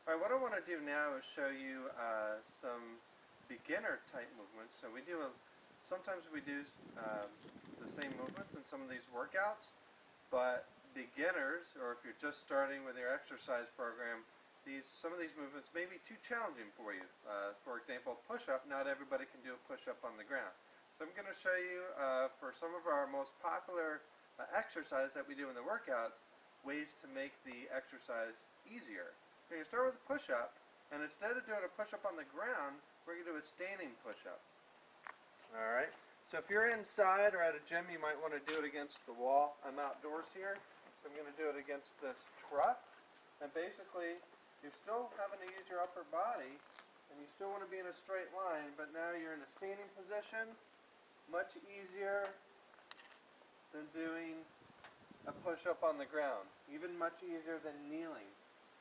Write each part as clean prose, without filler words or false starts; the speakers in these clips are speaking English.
Alright, what I want to do now is show you some beginner type movements. So sometimes we do the same movements in some of these workouts, but beginners, or if you're just starting with your exercise program, some of these movements may be too challenging for you. For example, push-up, not everybody can do a push-up on the ground. So I'm going to show you for some of our most popular exercise that we do in the workouts, ways to make the exercise easier. So you start with a push-up, and instead of doing a push-up on the ground, we're going to do a standing push-up. Alright, so if you're inside or at a gym, you might want to do it against the wall. I'm outdoors here, so I'm going to do it against this truck. And basically, you're still having to use your upper body, and you still want to be in a straight line, but now you're in a standing position, much easier than doing a push-up on the ground, even much easier than kneeling.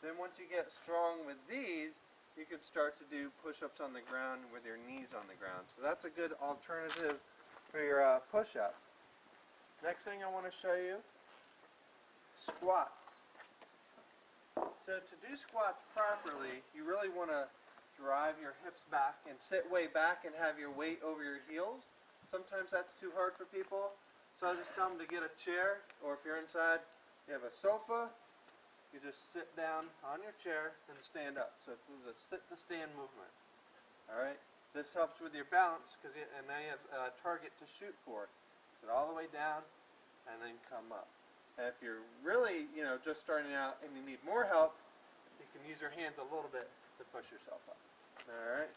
Then once you get strong with these, you can start to do push-ups on the ground with your knees on the ground. So that's a good alternative for your push-up. Next thing I want to show you, squats. So to do squats properly, you really want to drive your hips back and sit way back and have your weight over your heels. Sometimes that's too hard for people, so I just tell them to get a chair, or if you're inside, you have a sofa. You just sit down on your chair and stand up. So this is a sit-to-stand movement. Alright? This helps with your balance, and now you have a target to shoot for. Sit all the way down and then come up. And if you're really, just starting out and you need more help, you can use your hands a little bit to push yourself up. Alright?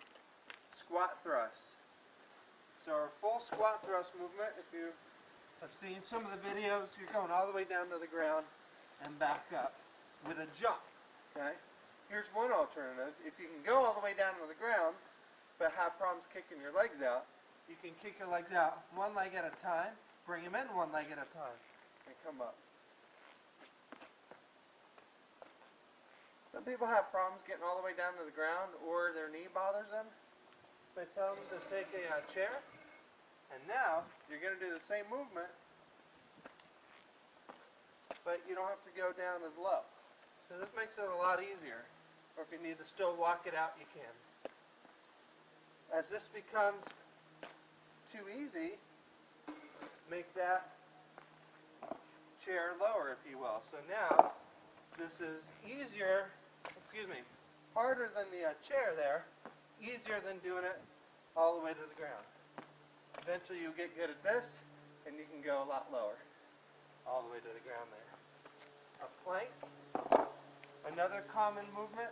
Squat thrust. So our full squat thrust movement, if you have seen some of the videos, you're going all the way down to the ground and back up with a jump. Okay? Here's one alternative. If you can go all the way down to the ground but have problems kicking your legs out, you can kick your legs out one leg at a time, bring them in one leg at a time, and come up. Some people have problems getting all the way down to the ground, or their knee bothers them. So I tell them to take a chair, and now you're going to do the same movement, but you don't have to go down as low. So this makes it a lot easier. Or if you need to still walk it out, you can. As this becomes too easy, make that chair lower, if you will. So now, this is harder than the chair there, easier than doing it all the way to the ground. Eventually you'll get good at this, and you can go a lot lower, all the way to the ground there. A plank. Another common movement,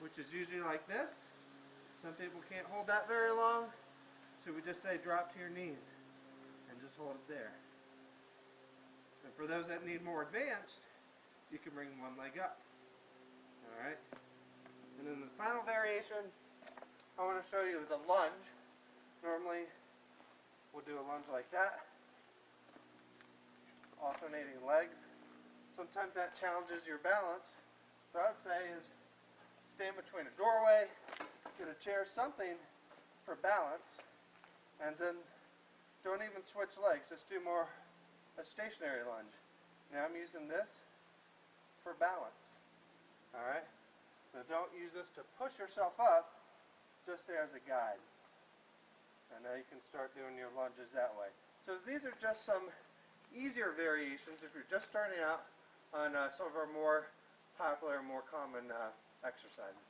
which is usually like this. Some people can't hold that very long, so we just say drop to your knees and just hold it there. And for those that need more advanced, you can bring one leg up. Alright? And then the final variation I want to show you is a lunge. Normally, we'll do a lunge like that, alternating legs. Sometimes that challenges your balance. So I would say is stand between a doorway, get a chair, something for balance, and then don't even switch legs. Just do more a stationary lunge. Now I'm using this for balance. Alright? So don't use this to push yourself up, just there as a guide. And now you can start doing your lunges that way. So these are just some easier variations if you're just starting out on some of our more popular, more common exercises.